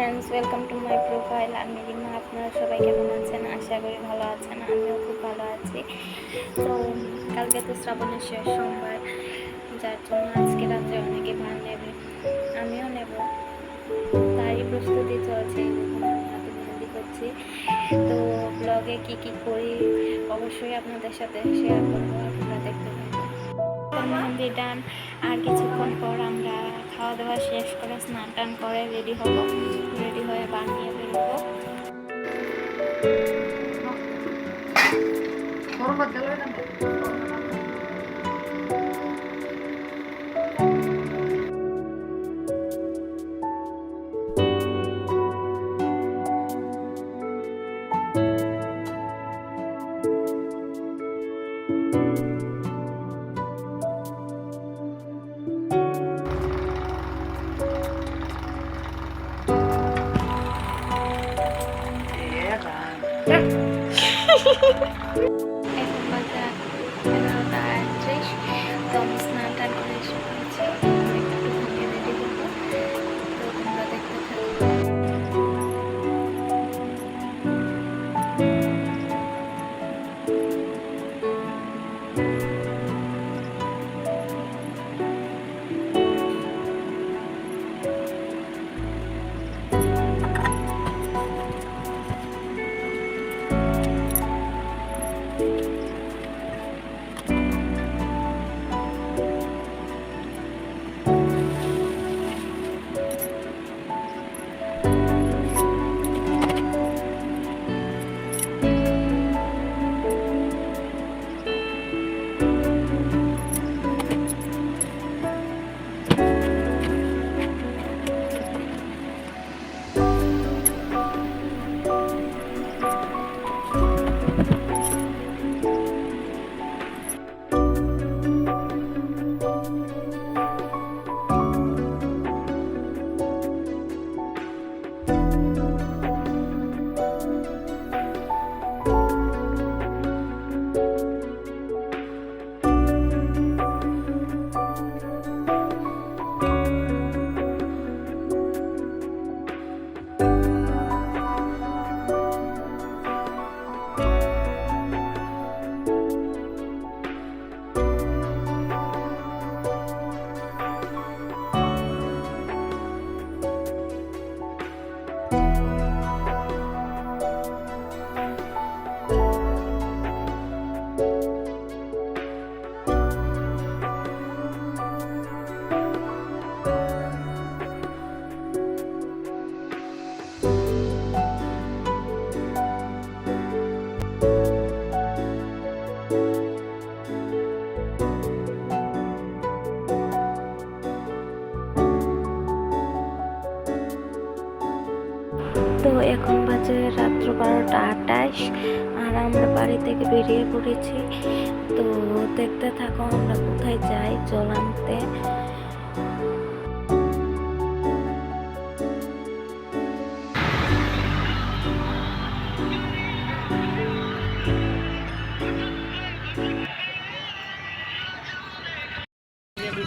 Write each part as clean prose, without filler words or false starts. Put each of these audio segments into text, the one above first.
Friends, welcome to my profile. আমি রিমা। আপনারা সবাই কেমন আছেন? আশা করি ভালো আছেন। আমিও খুব ভালো আছি। তো কালকে তো শ্রাবণের শেষ সোমবার, যার জন্য আজকে রাত্রে অনেকে ভান নেবে, আমিও নেব। তারই প্রস্তুতি চলছে, হাতে মেহেন্দি করছি। তো ব্লগে কি কি করি অবশ্যই আপনাদের সাথে শেয়ার করবো, আপনারা দেখতে পাবেন। মেহেন্দি ডান। আর কিছুক্ষণ পর আমরা খাওয়া দাওয়া শেষ করে স্নান টান করে রেডি হব। রেডি হয়ে বানিয়ে বেরোবো। এখন বাজে 11:30। তো আমি স্নান টান করে এসে পড়েছি। একটুখানি রেডি করবো, তো তোমরা দেখতে থাকো। তো এখন বাজে রাত্র 12:28, আর আমরা বাড়ি থেকে বেরিয়ে পড়েছি। তো দেখতে থাকো আমরা কোথায় যাই জল আনতে।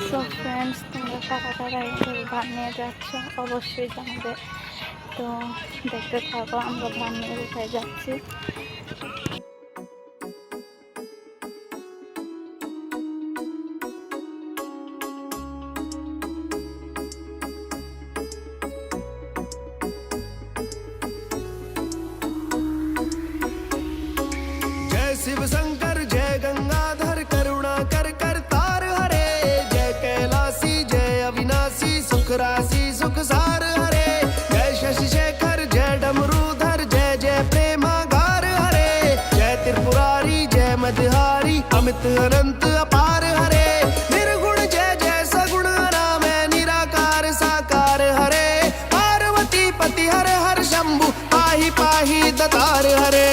সো ফ্রেন্ডস, তোমরা কারা কারা এই ভান নিয়ে যাচ্ছ অবশ্যই জানাবে। তো দেখতে থাকো আমরা ভান নিয়ে কোথায় যাচ্ছি। जय शिव शंकर जय गंगाधर करुणा कर कर तार हरे, जय कैलासी जय अविनाशी सुख राशि सुख सार हरे, जय शशि शेखर जय डमरूधर जय जय प्रेमागार हरे, जय त्रिपुरारी जय मदहारी अमित अनंत अपार हरे, निर्गुण जय जय सगुण नाम निराकार साकार हरे, पार्वती पति हर हर शंभु पाहि पाहि दतार हरे,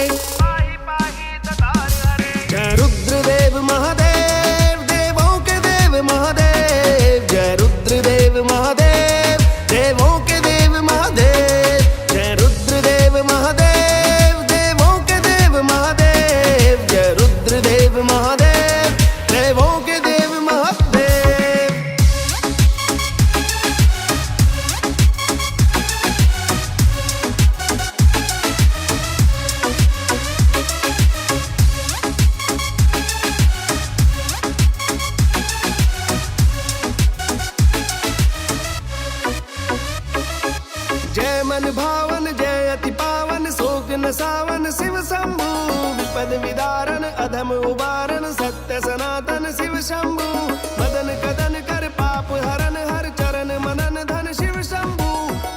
जय रुद्रदेव महादेव देवों के देव महादेव, जय रुद्रदेव महादेव देवों के देव महादेव, जय रुद्रदेव महादेव देवों के देव महादेव, जय रुद्रदेव महादेव देवों के देव महादेव। जय मन भावन जय अति पावन शोक न सावन शिव शंभु विपद विदारण अधम उबारण सत्य सनातन शिव शंभु मदन कदन कर पाप हरन हर चरण मनन धन शिव शंभु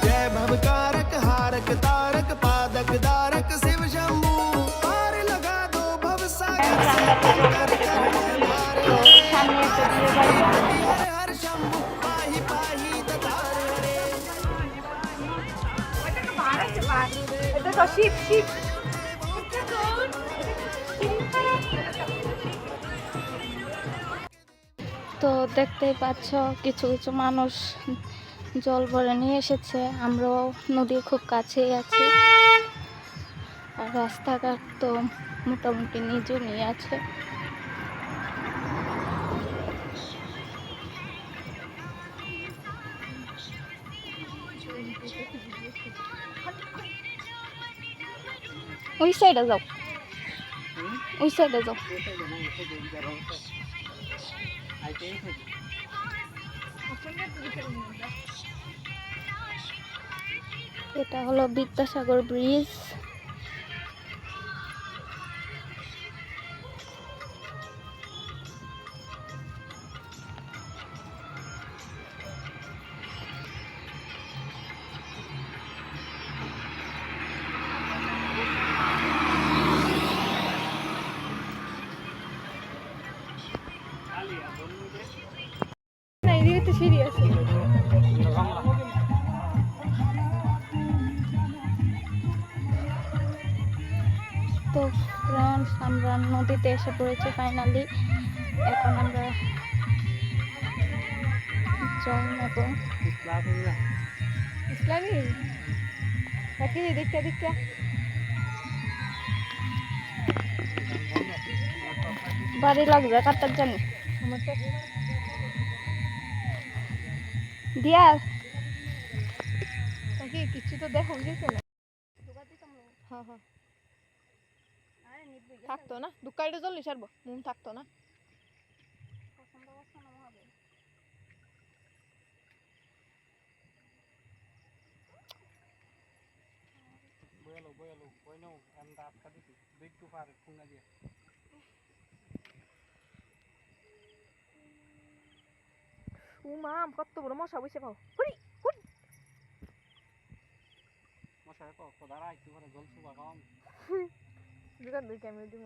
जय भवकारक हारक तारक पादक दारक शिव शंभु पार लगा दो भव सागर हर शंभु पाहि पाहि दतार हरे এটা তো শিব শিব তো দেখতেই পাচ্ছ কিছু কিছু মানুষ জল ভরে নিয়ে এসেছে। আমরাও নদীর খুব কাছেই আছি, আর রাস্তাঘাট তো মোটামুটি নিয়ে আছে। ওই সাইডে যাও, ওই সাইডে যাও। এটা হলো বিদ্যাসাগর ব্রিজ। না এদিকে তো সিঁড়ি আছে। তো ফ্রেন্ডস, আমরা নদীতে এসে পড়েছি ফাইনালি। এখন আমরা জল নেব। ইসলামী দেখি দেখা দেখা বাড়ি লাগবে কাটার জন্য আমার তো দিয়া নাকি কিছু তো দেখো গেছে না। হ্যাঁ হ্যাঁ থাকতো না দুকাইটা জলদি সারবো মুম থাকতো না। ও মা কত বড় মশা বসে পাও হুড়ি হুড়ি মশা কত দাঁড়াই তুই মানে জল সুবা কম দুকান দুই ক্যামেরা দিব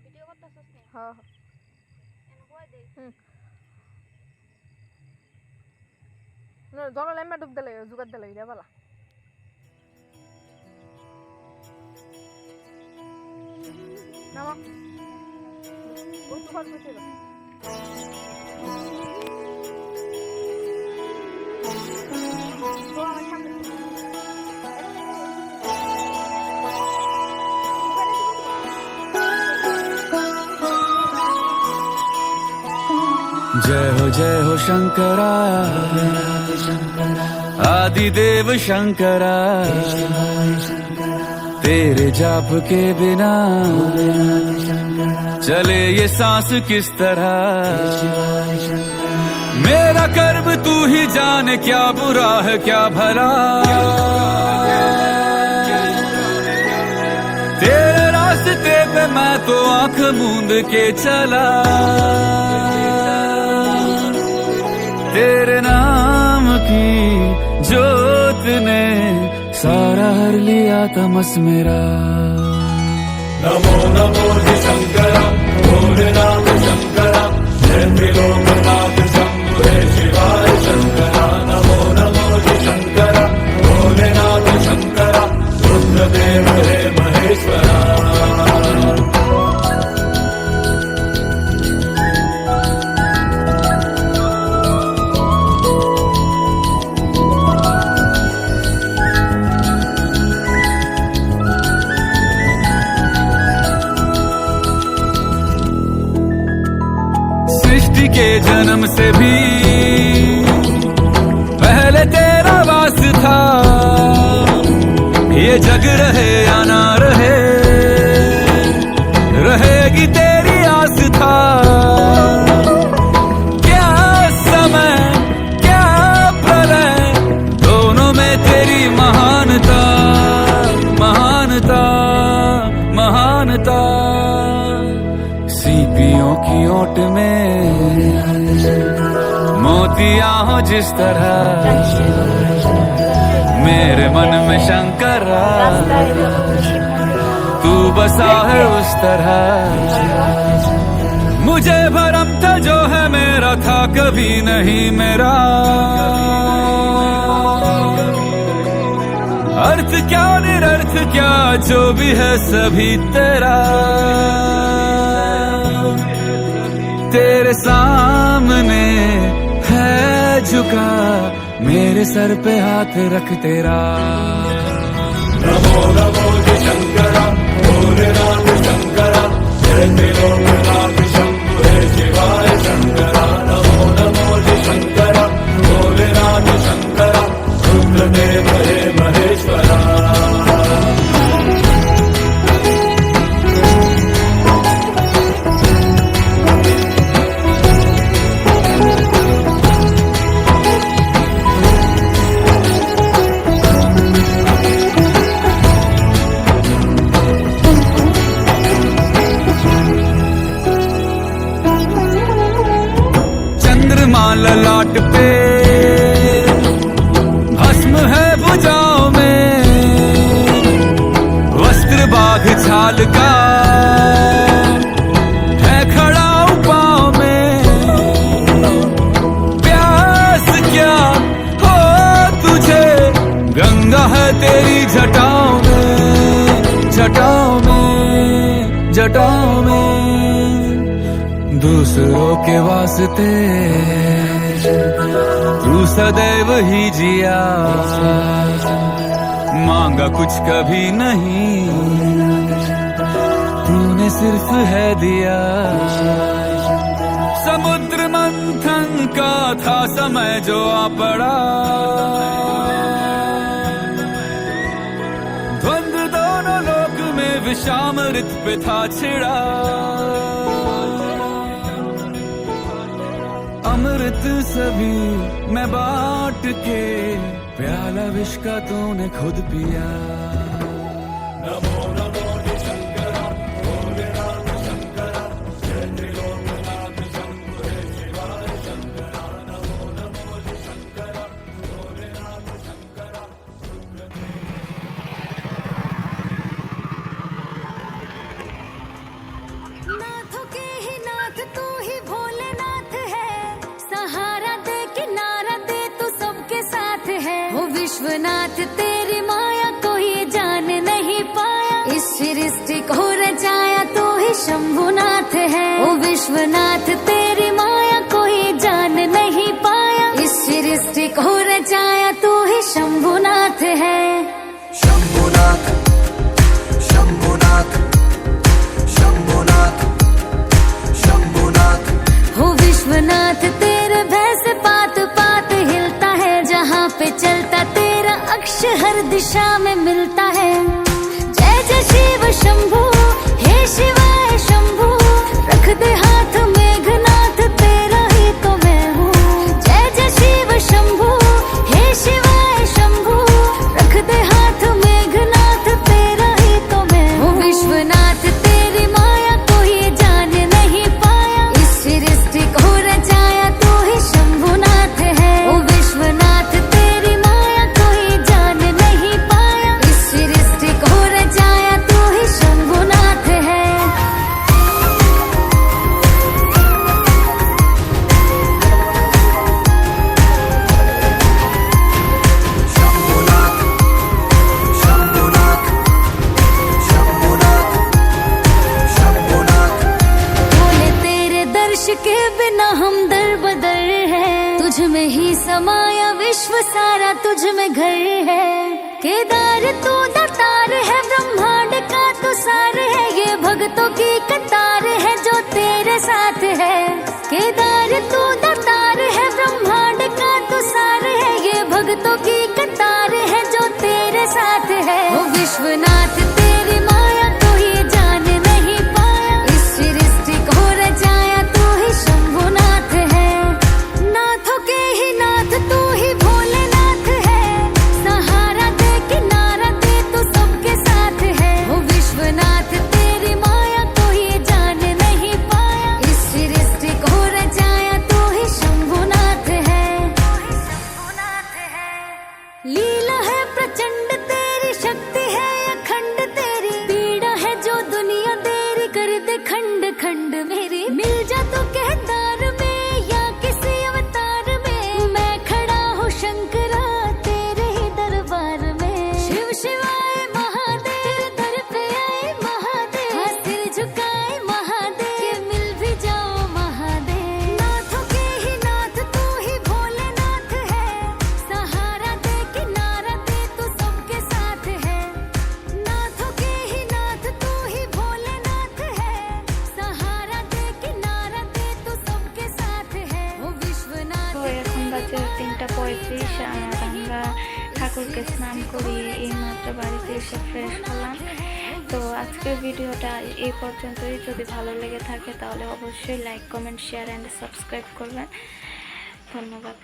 ভিডিও করতেছস না? হ্যাঁ এনে বই দেই। না জল লেম্বা ডুব দিলে জুগার দিলে এটা বলা নামা ওই তো ফাল বসে দাও। जय हो शंकरा आदिदेव शंकरा तेरे जाप के बिना चले ये सांस किस तरह मेरा कर्म तू ही जाने क्या बुरा है क्या भला तेरे रास्ते पे मैं तो आंख मूंद के चला तेरे नाम की जोत ने सारा हर लिया तमस मेरा नमो नमो जी शंकरा भोलेनाथ शंकरा जय त्रिलोकनाथ शंभु हे शिवाय शंकरा नमो नमो जी शंकरा भोलेनाथ शंकरा रुद्रदेव हे महेश्वरा के जन्म से भी पहले तेरा वास था ये जग रहे या ना रहे रहेगी तेरी आस था क्या समय क्या प्रलय दोनों में महानता महानता सीपियों की ओट में मोतियां हो जिस तरह मेरे मन में शंकरा तू बसा है उस तरह मुझे भरम था जो है मेरा था कभी नहीं मेरा अर्थ क्या निरर्थ क्या जो भी है सभी तेरा तेरे सामने है झुका मेरे सर पे हाथ रख तेरा नमो नमो जी शंकरा भोलेनाथ शंकरा जय त्रिलोकनाथ शंभु हे शिवाय शंकरा नमो नमो जी शंकरा भोलेनाथ शंकरा रुद्रदेव हे महेश्वरा ललाट पे भस्म है भुजाओं में वस्त्र बाघ छाल का है खड़ा पाँव में प्यास क्या हो तुझे गंगा है तेरी जटाओं में जटाओं में जटाओं में दूसरों के वास्ते तू सदैव ही जिया मांगा कुछ कभी नहीं तूने सिर्फ है दिया समुद्र मंथन का था समय जो आ पड़ा द्वंद्व दोनों लोक में विषामृत पे था छिड़ा अमृत सभी मैं बांट के प्याला विष का तूने खुद पिया नमो नमो जी शंकरा भोलेनाथ शंकरा जय त्रिलोकनाथ शंभु हे शिवाय शंकरा नमो नमो जी शंकरा भोलेनाथ शंकरा नाथों के ही नाथ तू ही भोलेनाथ है सहारा दे किनारा दे तू सबके साथ है वो विश्वनाथ तेरी माया को ये जान नहीं पाया इस सृष्टि को रचाया तो ही शंभुनाथ है वो विश्वनाथ तेरी माया को ये जान नहीं पाया इस सृष्टि को रचाया तो ही शंभुनाथ है शंभुनाथ शंभुनाथ शंभुनाथ शंभुनाथ हो विश्वनाथ तेरे भैंस पात पात हिलता है जहाँ पे चलता तेरा अक्ष हर दिशा में मिलता है जय जय शिव शंभु हे शिवाय शंभु रख दे हाथ मेघनाथ तेरा ही तो मैं हूँ जय जय शिव शंभु हे शिवाय शंभु रख दे हाथ मेघनाथ तेरा ही तो मैं हूँ विश्वनाथ तेरी माया को ये जान नहीं पाया इस सृष्टि को रचाया तो ही शंभुनाथ है ओ विश्वनाथ तेरी माया को ये जान नहीं पाया इस सृष्टि को रचाया तो ही शंभुनाथ है शंभुनाथ शंभुनाथ शंभुनाथ शंभुनाथ बोले तेरे दर्श के बिना हम दर बदर है तुझ में ही समाया विश्व सारा तुझ में घर है केदार तू दातार है ब्रह्मांड का तू सार है ये भक्तों की कतार है जो तेरे साथ है केदार तू दातार है ब्रह्मांड का तू सार है ये भक्तों की कतार है जो तेरे साथ है वो विश्वनाथ तेरी माया को ये जान नहीं पाया इस सृष्टि को रचाया तू ही शंभुनाथ है नाथों के ही नाथ तू ही भोलेनाथ है सहारा दे किनारा दे तू सबके साथ है लीला है प्रचंड तेरी, शक्ति है अखंड तेरी, पीड़ा है जो दुनिया तेरी कर दे खंड खंड मेरी। मिल जा तो कहतार में या किसी अवतार में, मैं खड़ा हूँ शंकरा तेरे ही दरबार में। शिव शिवाय महादेव, दर पे आए महादेव, हाँ सिर झुकाए महादेव, के मिल भी जाओ महादेव। नाथों के ही नाथ तू ही भोलेनाथ है, सहारा दे किनारा दे तू सबके साथ है। नाथों के ही नाथ तू ही भोलेनाथ है, सहारा दे किनारा दे तू सबके साथ है। ओ विश्वनाथ তো এখন বাজে 3:35 আর আমরা ঠাকুরকে স্নান করি এইমাত্র বাড়িতে এসে ফ্রেশ হলাম। তো আজকের ভিডিওটা এই পর্যন্তই। যদি ভালো লেগে থাকে তাহলে অবশ্যই like, comment, share and subscribe করবেন। ধন্যবাদ।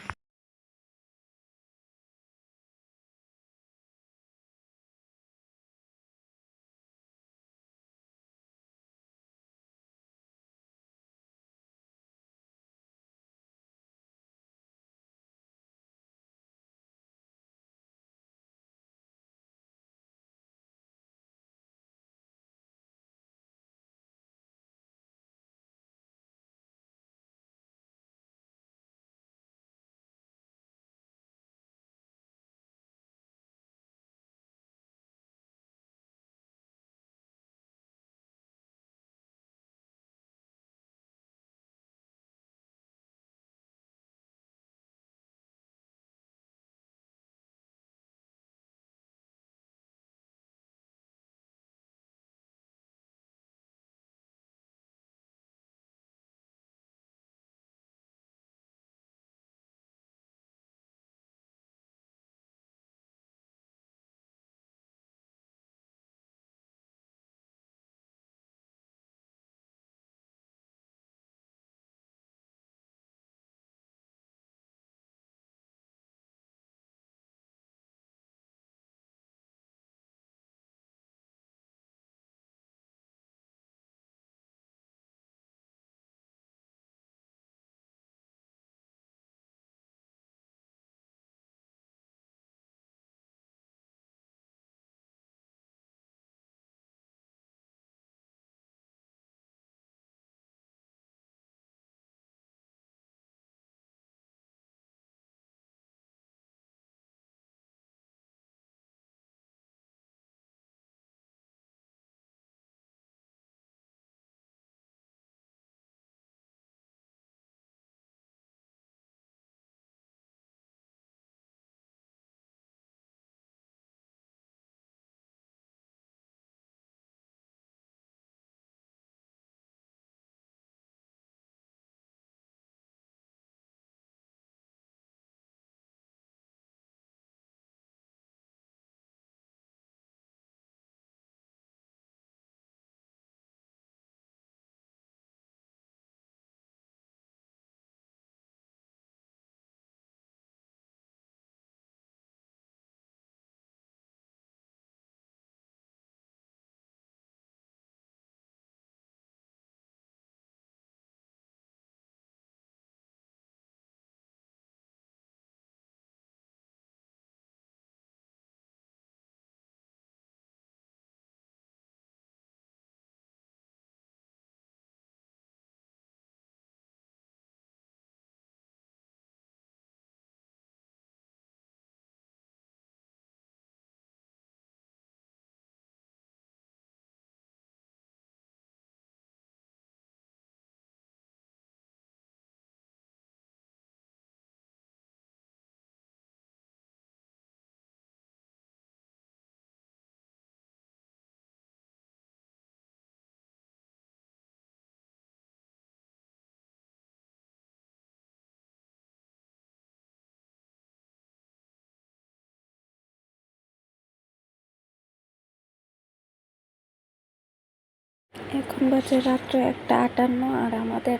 এখন বাজে রাত্রে 1:58 আর আমাদের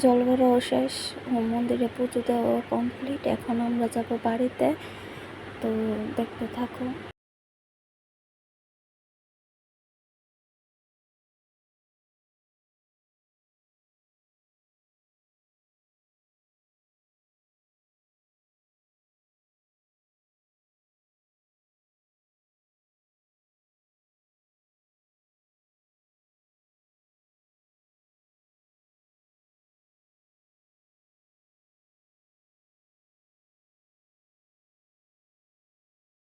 জল ভরাও শেষ, মন্দিরে পুজো দেওয়া কমপ্লিট। এখন আমরা যাব বাড়িতে। তো দেখতে থাকো।